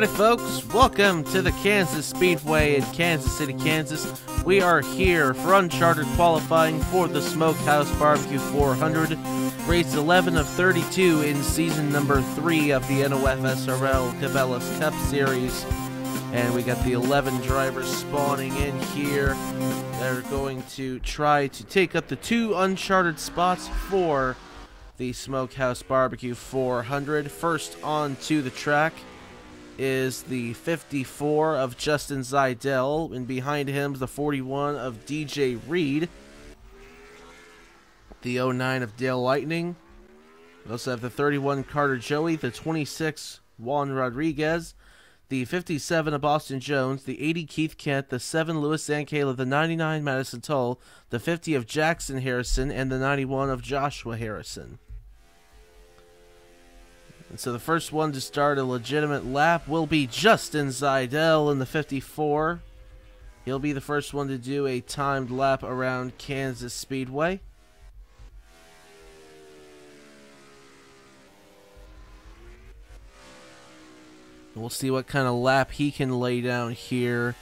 Howdy folks, welcome to the Kansas Speedway in Kansas City, Kansas. We are here for uncharted qualifying for the Smokehouse BBQ 400, race 11 of 32 in season number 3 of the NOFSRL Cabela's Cup Series. And we got the 11 drivers spawning in here. They're going to try to take up the 2 uncharted spots for the Smokehouse BBQ 400. First onto the track is the 54 of Justin Zidell, and behind him the 41 of DJ Reed, the 09 of Dale Lightning. We also have the 31 Carter Joey, the 26 Juan Rodriguez, the 57 of Boston Jones, the 80 Keith Kent, the 7 Louis Zankala, the 99 Madison Tull, the 50 of Jackson Harrison, and the 91 of Joshua Harrison. And so the first one to start a legitimate lap will be Justin Zidell in the 54. He'll be the first one to do a timed lap around Kansas Speedway. We'll see what kind of lap he can lay down here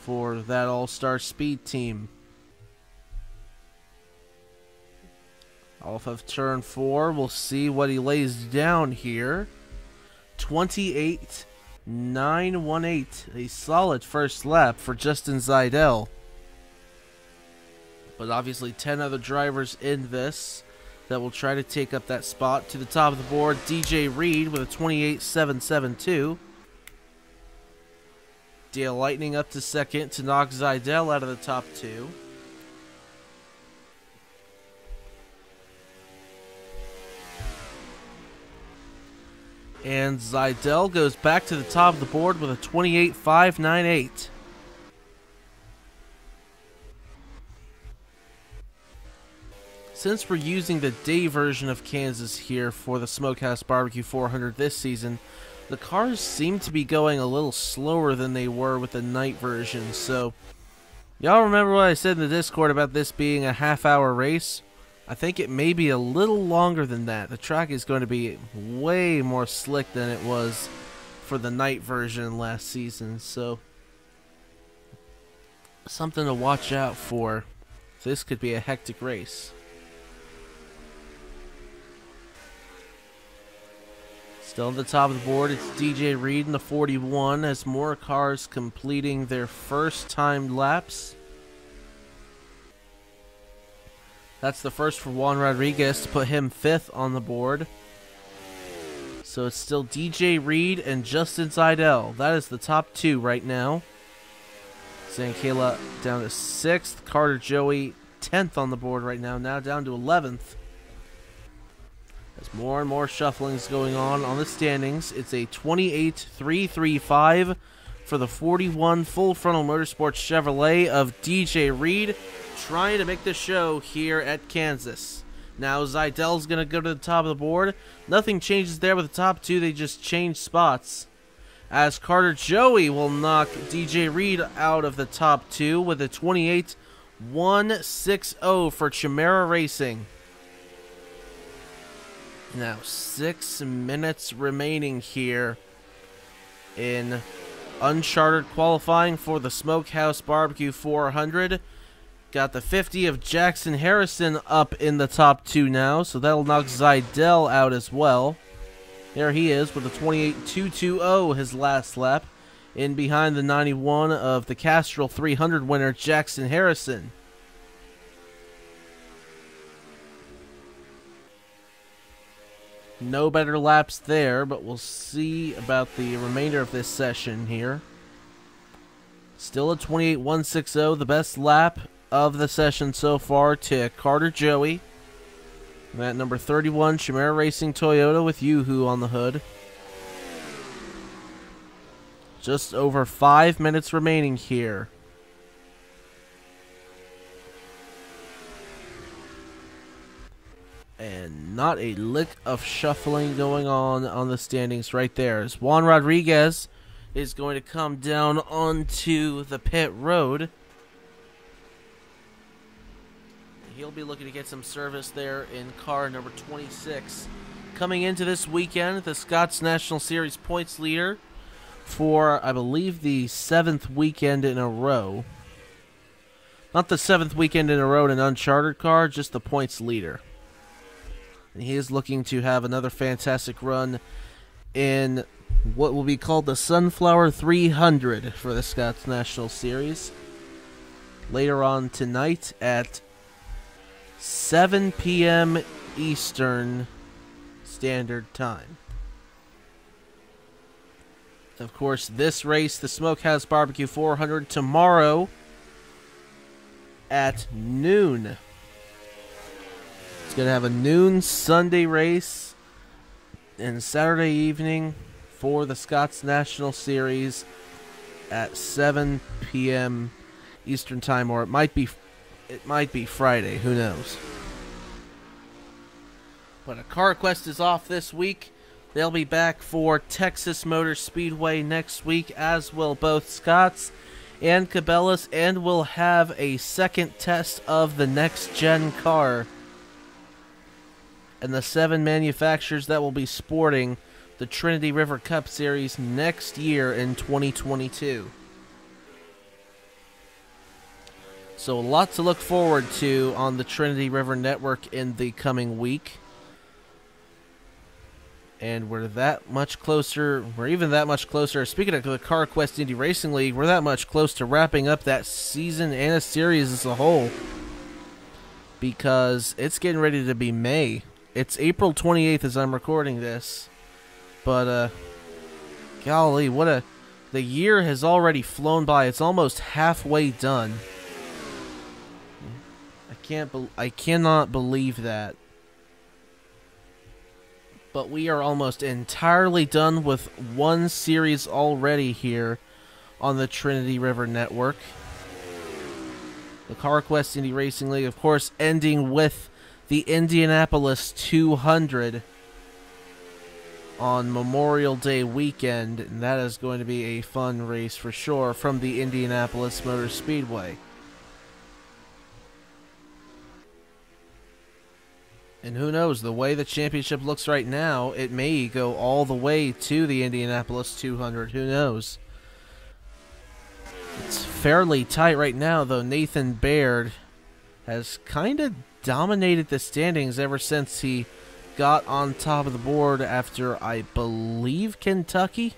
for that all-star speed team. Off of turn 4, we'll see what he lays down here. 28.918, a solid first lap for Justin Zidell. But obviously 10 other drivers in this that will try to take up that spot. To the top of the board, DJ Reed with a 28.772. Dale Lightning up to second to knock Zidell out of the top 2. And Zidell goes back to the top of the board with a 28.598. Since we're using the day version of Kansas here for the Smokehouse BBQ 400 this season, the cars seem to be going a little slower than they were with the night version. So, y'all remember what I said in the Discord about this being a half-hour race? I think it may be a little longer than that. The track is going to be way more slick than it was for the night version last season. So, something to watch out for. This could be a hectic race. Still at the top of the board, it's DJ Reed in the 41 as more cars completing their first timed laps. That's the first for Juan Rodriguez to put him 5th on the board. So it's still DJ Reed and Justin Zidell. That is the top 2 right now. Zankala down to 6th. Carter Joey 10th on the board right now. Now down to 11th. As more and more shuffling is going on the standings. It's a 28.335 for the 41 Full Frontal Motorsports Chevrolet of DJ Reed, trying to make the show here at Kansas. Now Zidell's going to go to the top of the board. Nothing changes there with the top 2. They just change spots. As Carter Joey will knock DJ Reed out of the top 2 with a 28.160 for Chimera Racing. Now 6 minutes remaining here in uncharted qualifying for the Smokehouse BBQ 400. Got the 50 of Jackson Harrison up in the top 2 now, so that'll knock Zidell out as well. There he is with a 28.220 his last lap, in behind the 91 of the Castrol 300 winner Jackson Harrison. No better laps there, but we'll see about the remainder of this session here. Still a 28.160, the best lap of the session so far to Carter Joey. That number 31 Chimera Racing Toyota with Yoo-Hoo on the hood. Just over 5 minutes remaining here. And not a lick of shuffling going on the standings right there. As Juan Rodriguez is going to come down onto the pit road. He'll be looking to get some service there in car number 26 Coming into this weekend, the Scots National Series points leader for, I believe, the 7th weekend in a row. Not the 7th weekend in a row in an uncharted car, just the points leader. And he is looking to have another fantastic run in what will be called the Sunflower 300 for the Scots National Series. Later on tonight at 7 p.m. Eastern Standard Time. Of course, this race, the Smokehouse BBQ 400, tomorrow at noon. It's going to have a noon Sunday race and Saturday evening for the Scots National Series at 7 p.m. Eastern Time, or it might be Friday, who knows. But a CarQuest is off this week. They'll be back for Texas Motor Speedway next week, as will both Scots and Cabela's, and we'll have a second test of the next-gen car and the 7 manufacturers that will be sporting the Trinity River Cup Series next year in 2022. So a lot to look forward to on the Trinity River Network in the coming week. And we're that much closer, we're even that much closer, speaking of the CarQuest Indy Racing League, we're that much close to wrapping up that season and a series as a whole. Because it's getting ready to be May. It's April 28th as I'm recording this. But, golly, the year has already flown by. It's almost halfway done. I cannot believe that. But we are almost entirely done with one series already here on the Trinity River Network. The CarQuest Indy Racing League, of course, ending with the Indianapolis 200 on Memorial Day weekend. And that is going to be a fun race for sure from the Indianapolis Motor Speedway. And who knows, the way the championship looks right now, it may go all the way to the Indianapolis 200. Who knows? It's fairly tight right now, though. Nathan Baird has kind of dominated the standings ever since he got on top of the board after, I believe, Kentucky.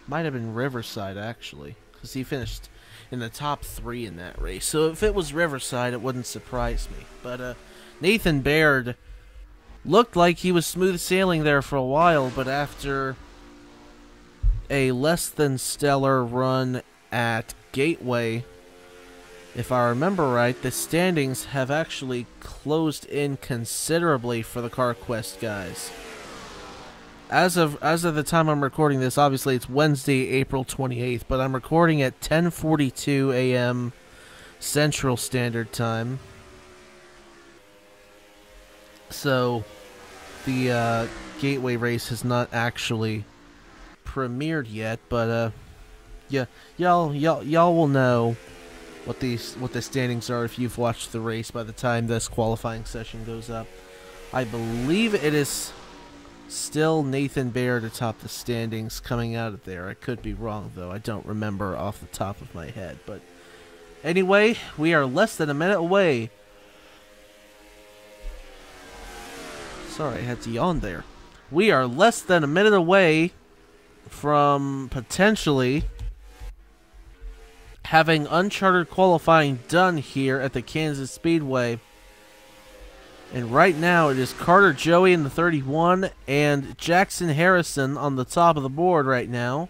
Might have been Riverside, actually, because he finished in the top 3 in that race. So if it was Riverside, it wouldn't surprise me. But Nathan Baird looked like he was smooth sailing there for a while, but after a less than stellar run at Gateway, if I remember right, the standings have actually closed in considerably for the CarQuest guys. As of the time I'm recording this, obviously it's Wednesday, April 28th, but I'm recording at 10:42 a.m. Central Standard Time. So the Gateway race has not actually premiered yet, but yeah, y'all will know what the standings are if you've watched the race by the time this qualifying session goes up. I believe it is still Nathan Baird atop the standings coming out of there. I could be wrong, though. I don't remember off the top of my head. But anyway, we are less than a minute away. Sorry, I had to yawn there. We are less than a minute away from potentially having uncharted qualifying done here at the Kansas Speedway. And right now, it is Carter Joey in the 31 and Jackson Harrison on the top of the board right now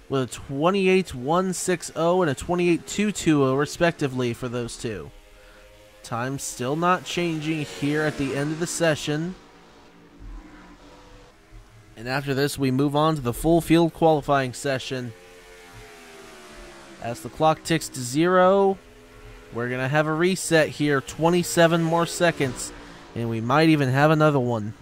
with a 28.160 and a 28.220 respectively for those two. Time still not changing here at the end of the session. And after this, we move on to the full field qualifying session. As the clock ticks to 0, we're going to have a reset here, 27 more seconds. And we might even have another one.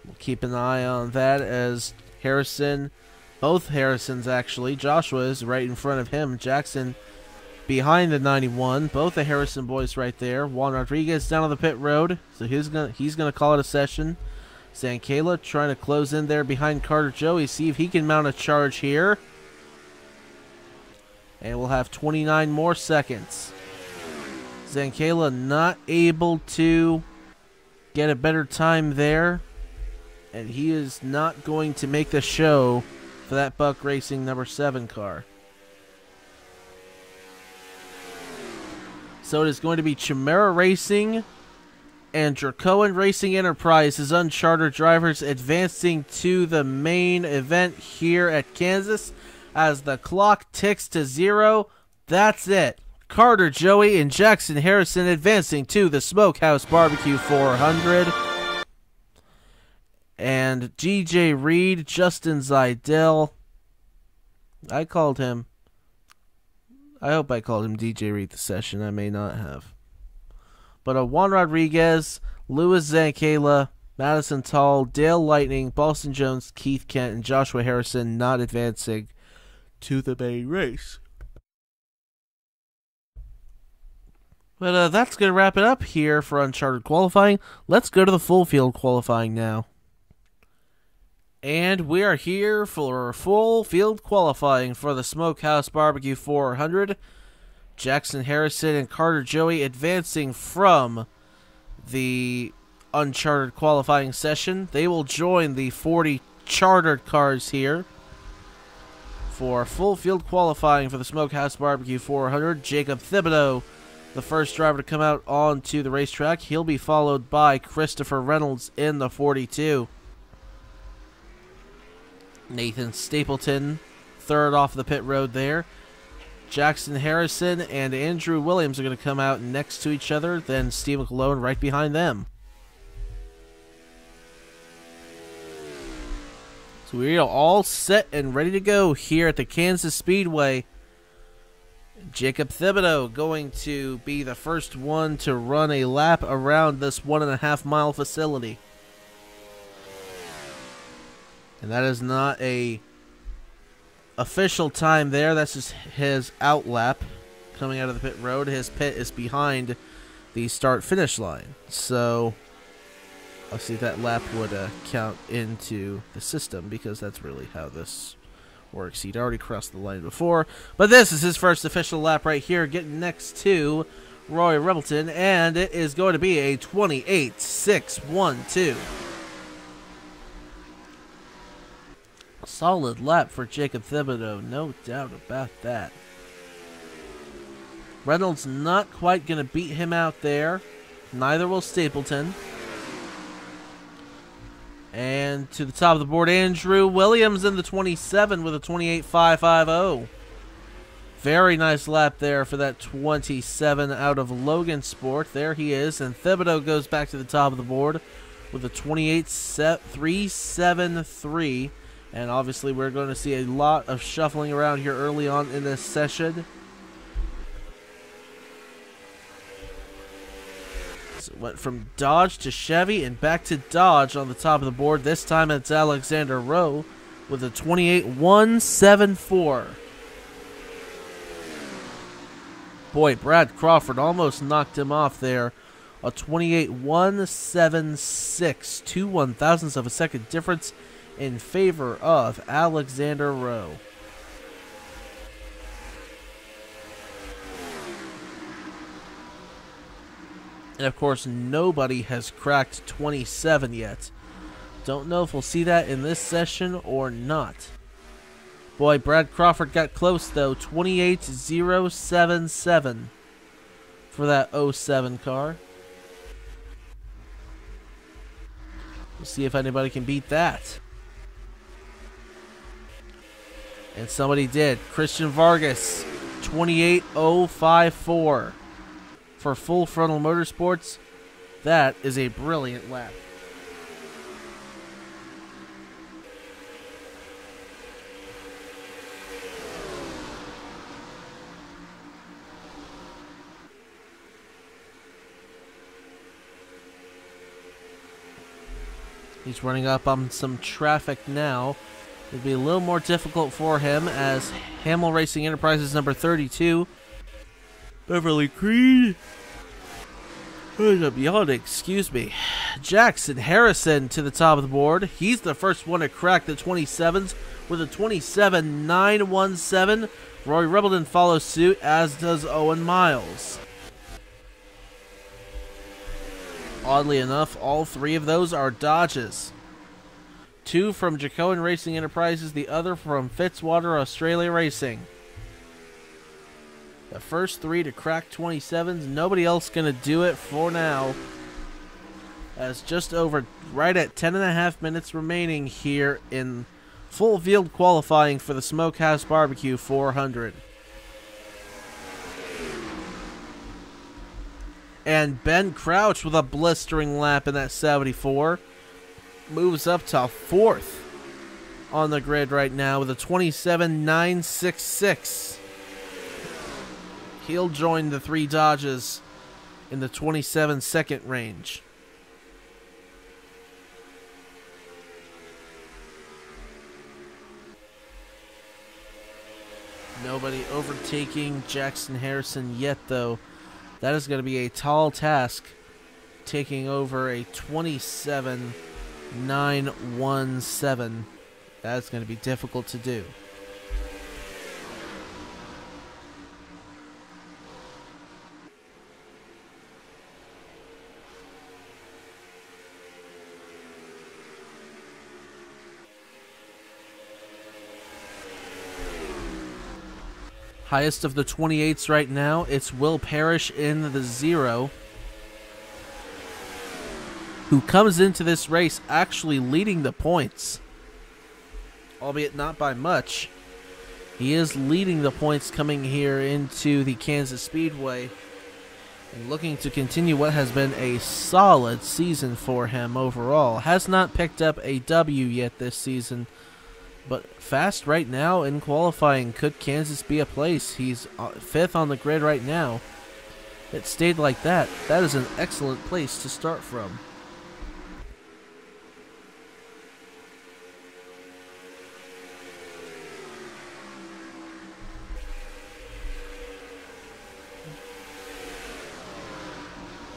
We'll keep an eye on that as Harrison, both Harrisons actually, Joshua is right in front of him. Jackson behind the 91. Both the Harrison boys right there. Juan Rodriguez down on the pit road, so he's gonna call it a session. Zankala trying to close in there behind Carter Joey, see if he can mount a charge here. And we'll have 29 more seconds. Zankala not able to get a better time there, and he is not going to make the show for that Buck Racing number 7 car. So it is going to be Chimera Racing and Dracoan Racing Enterprises unchartered drivers advancing to the main event here at Kansas as the clock ticks to 0. That's it. Carter Joey and Jackson Harrison advancing to the Smokehouse BBQ 400. And DJ Reed, Justin Zidell. I hope I called him DJ Reed the session. I may not have. But Juan Rodriguez, Louis Zankala, Madison Tall, Dale Lightning, Boston Jones, Keith Kent, and Joshua Harrison not advancing to the main race. But that's going to wrap it up here for Uncharted qualifying. Let's go to the full field qualifying now. And we are here for full field qualifying for the Smokehouse BBQ 400. Jackson Harrison and Carter Joey advancing from the Uncharted qualifying session. They will join the 40 chartered cars here for full field qualifying for the Smokehouse BBQ 400. Jacob Thibodeau, the first driver to come out onto the racetrack. He'll be followed by Christopher Reynolds in the 42. Nathan Stapleton, third off the pit road there. Jackson Harrison and Andrew Williams are going to come out next to each other. Then Steve McClellan right behind them. So we are all set and ready to go here at the Kansas Speedway. Jacob Thibodeau going to be the first one to run a lap around this 1.5 mile facility. And that is not a official time there. That's just his out lap coming out of the pit road. His pit is behind the start-finish line. So I'll see if that lap would count into the system, because that's really how this works. He'd already crossed the line before. But this is his first official lap right here, getting next to Roy Rebleton. And it is going to be a 28.612. Solid lap for Jacob Thibodeau, no doubt about that. Reynolds not quite going to beat him out there. Neither will Stapleton. And to the top of the board, Andrew Williams in the 27 with a 28.550. Very nice lap there for that 27 out of Logan Sport. There he is. And Thibodeau goes back to the top of the board with a 28.373. And obviously we're going to see a lot of shuffling around here early on in this session. So it went from Dodge to Chevy and back to Dodge on the top of the board. This time it's Alexander Rowe with a 28.174. Boy, Brad Crawford almost knocked him off there. A 28.176. 2 1,000ths of a second difference in favor of Alexander Rowe. And of course, nobody has cracked 27 yet. Don't know if we'll see that in this session or not. Boy, Brad Crawford got close though. 28.077 for that 07 car. We'll see if anybody can beat that. And somebody did. Christian Vargas, 28.054 for Full Frontal Motorsports. That is a brilliant lap. He's running up on some traffic now. It'll be a little more difficult for him as Hamill Racing Enterprises number 32 Beverly Creed. I'm yawning, excuse me. Jackson Harrison to the top of the board. He's the first one to crack the 27s with a 27.917. Roy Rebelton follows suit, as does Owen Miles. Oddly enough, all three of those are Dodges. Two from Jacoan Racing Enterprises, the other from Fitzwater Australia Racing. The first three to crack 27s. Nobody else going to do it for now. As just over right at 10.5 minutes remaining here in full field qualifying for the Smokehouse BBQ 400. And Ben Crouch with a blistering lap in that 74 moves up to 4th on the grid right now with a 27.966. He'll join the three Dodges in the 27-second range. Nobody overtaking Jackson Harrison yet, though. That is going to be a tall task, taking over a 27.917. That's going to be difficult to do. Highest of the 28s right now, it's Will Parrish in the 0, who comes into this race actually leading the points, albeit not by much. He is leading the points coming here into the Kansas Speedway and looking to continue what has been a solid season for him overall. Has not picked up a W yet this season, but fast right now in qualifying. Could Kansas be a place? He's 5th on the grid right now. It stayed like that. That is an excellent place to start from.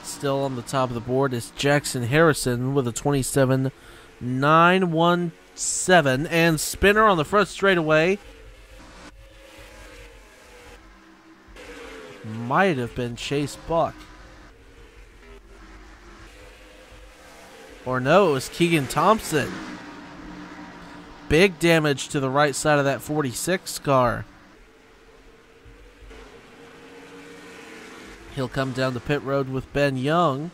Still on the top of the board is Jackson Harrison with a 27.917. And spinner on the front straightaway. Might have been Chase Buck. Or no, it was Keegan Thompson. Big damage to the right side of that 46 car. He'll come down the pit road with Ben Young.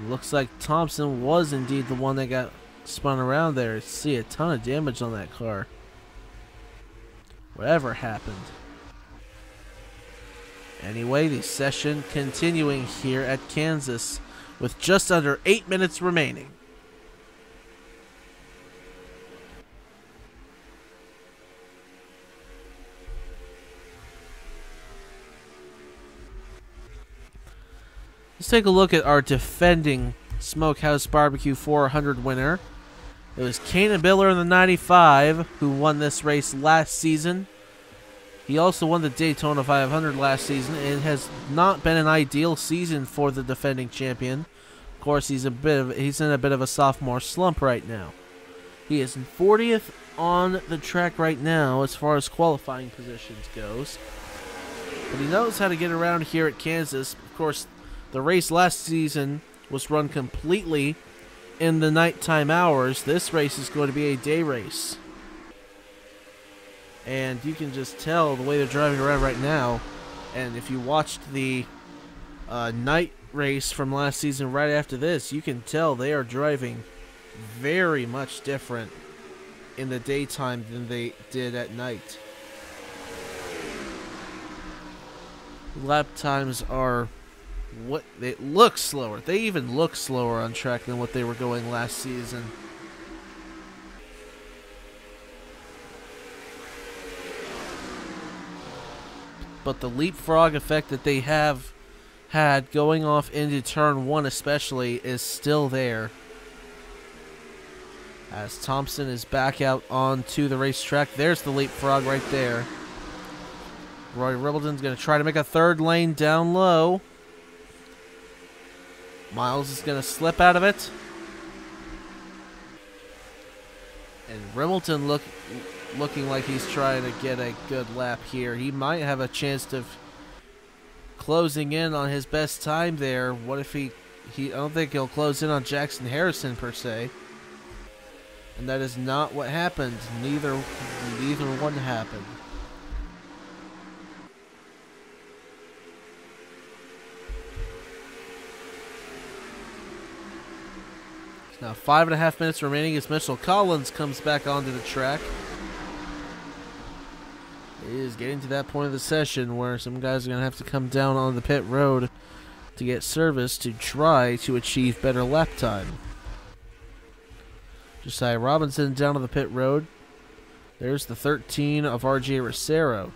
Looks like Thompson was indeed the one that got spun around there. See a ton of damage on that car. Whatever happened. Anyway, the session continuing here at Kansas with just under 8 minutes remaining. Let's take a look at our defending Smokehouse BBQ 400 winner. It was Kanan Biller in the 95 who won this race last season. He also won the Daytona 500 last season. It has not been an ideal season for the defending champion. Of course, he's in a bit of a sophomore slump right now. He is in 40th on the track right now as far as qualifying positions goes. But he knows how to get around here at Kansas. Of course, the race last season was run completely in the nighttime hours. This race is going to be a day race. And you can just tell the way they're driving around right now. And if you watched the night race from last season right after this, you can tell they are driving very much different in the daytime than they did at night. Lap times are what they look slower. They even look slower on track than what they were going last season. But the leapfrog effect that they have had going off into turn 1 especially is still there. As Thompson is back out onto the racetrack. There's the leapfrog right there. Roy Ribbleton's going to try to make a third lane down low. Miles is going to slip out of it. And Ribbleton looking like he's trying to get a good lap here. He might have a chance of closing in on his best time there. What if I don't think he'll close in on Jackson Harrison per se. And that is not what happened. Neither one happened. Now 5.5 minutes remaining as Mitchell Collins comes back onto the track. It is getting to that point of the session where some guys are going to have to come down on the pit road to get service to try to achieve better lap time. Josiah Robinson down on the pit road. There's the 13 of RJ Rosero.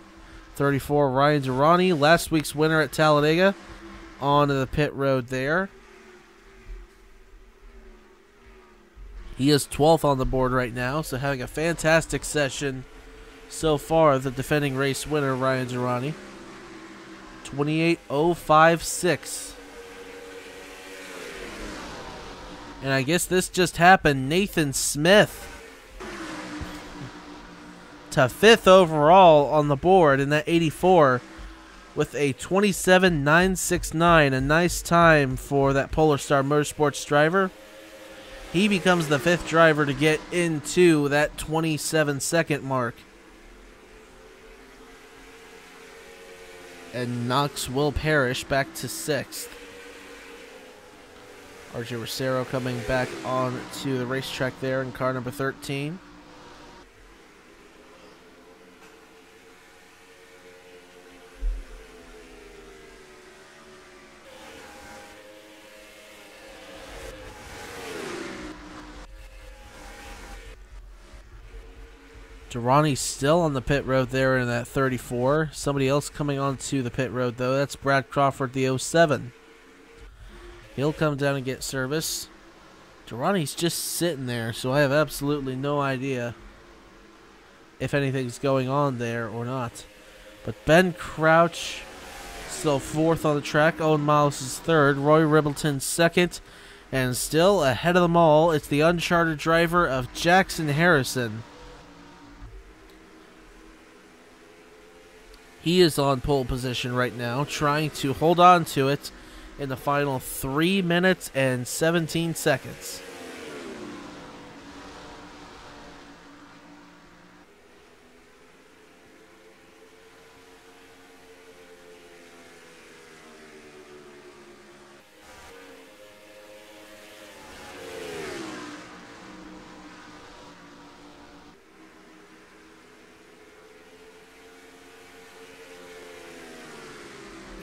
34 Ryan Durrani, last week's winner at Talladega, onto the pit road there. He is 12th on the board right now, so having a fantastic session so far. The defending race winner, Ryan Durrani. 28.056. And I guess this just happened. Nathan Smith to 5th overall on the board in that 84 with a 27.969. A nice time for that Polar Star Motorsports driver. He becomes the 5th driver to get into that 27-second mark. And knocks Will Parrish back to 6th. RJ Rosero coming back on to the racetrack there in car number 13. Durrani's still on the pit road there in that 34. Somebody else coming onto the pit road, though. That's Brad Crawford, the 07. He'll come down and get service. Durrani's just sitting there, so I have absolutely no idea if anything's going on there or not. But Ben Crouch still 4th on the track. Owen Miles is 3rd. Roy Ribbleton 2nd. And still ahead of them all, it's the uncharted driver of Jackson Harrison. He is on pole position right now, trying to hold on to it in the final 3 minutes and 17 seconds.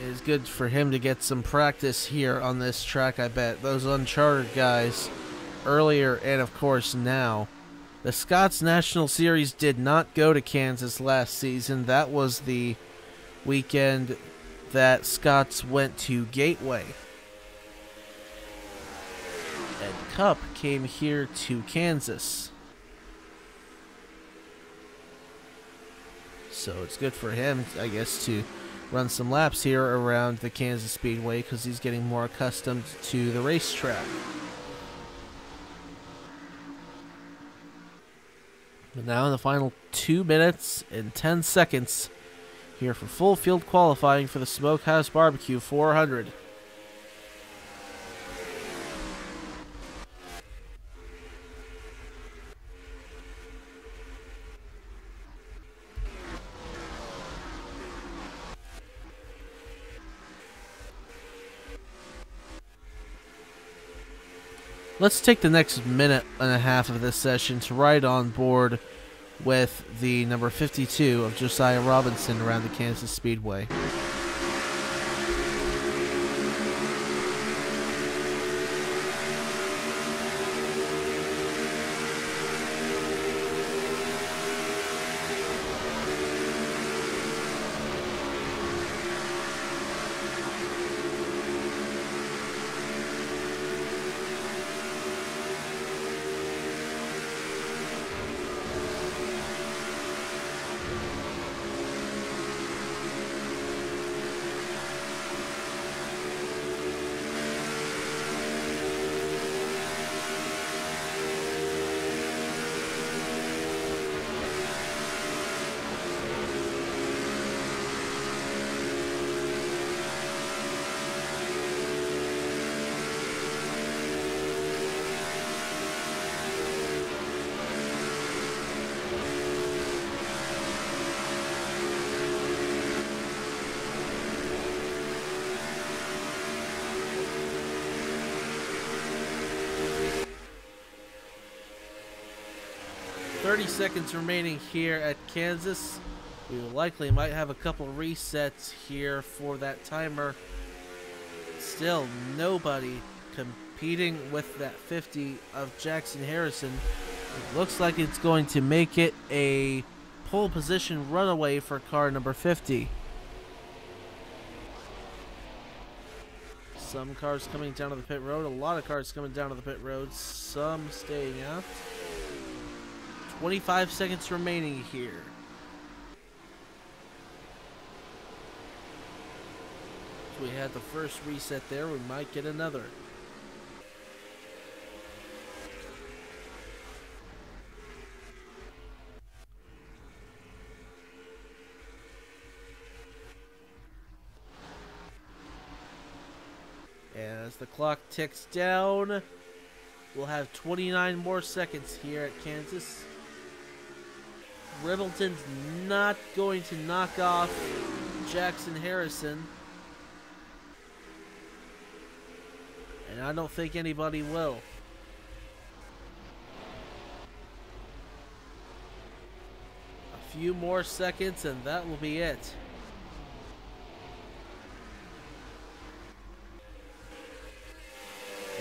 It's good for him to get some practice here on this track, I bet. Those uncharted guys earlier and, of course, now. The Scots National Series did not go to Kansas last season. That was the weekend that Scots went to Gateway. And Cup came here to Kansas. So it's good for him, I guess, to run some laps here around the Kansas Speedway because he's getting more accustomed to the racetrack. But now in the final 2 minutes and 10 seconds here for full field qualifying for the Smokehouse BBQ 400. Let's take the next minute and a half of this session to ride on board with the number 52 of Josiah Robinson around the Kansas Speedway. 30 seconds remaining here at Kansas. We likely might have a couple resets here for that timer. Still, nobody competing with that 50 of Jackson Harrison. It looks like it's going to make it a pole position runaway for car number 50. Some cars coming down to the pit road. A lot of cars coming down to the pit road. Some staying out. 25 seconds remaining here. We had the first reset there. We might get another. As the clock ticks down, we'll have 29 more seconds here at Kansas. Ribbleton's not going to knock off Jackson Harrison. And I don't think anybody will. A few more seconds and that will be it.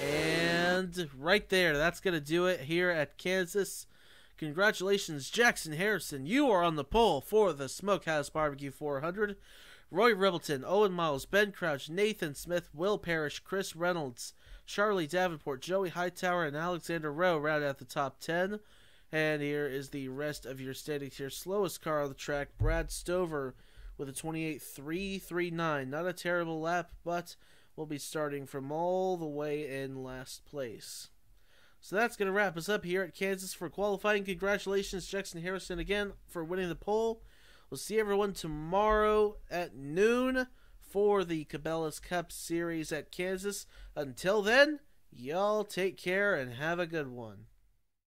And right there, that's going to do it here at Kansas. Congratulations, Jackson Harrison. You are on the pole for the Smokehouse BBQ 400. Roy Ribbleton, Owen Miles, Ben Crouch, Nathan Smith, Will Parrish, Chris Reynolds, Charlie Davenport, Joey Hightower, and Alexander Rowe round out the top 10. And here is the rest of your standings here. Slowest car on the track, Brad Stover with a 28.339. Not a terrible lap, but we'll be starting from all the way in last place. So that's going to wrap us up here at Kansas for qualifying. Congratulations, Jackson Harrison, again for winning the pole. We'll see everyone tomorrow at noon for the Cabela's Cup Series at Kansas. Until then, y'all take care and have a good one.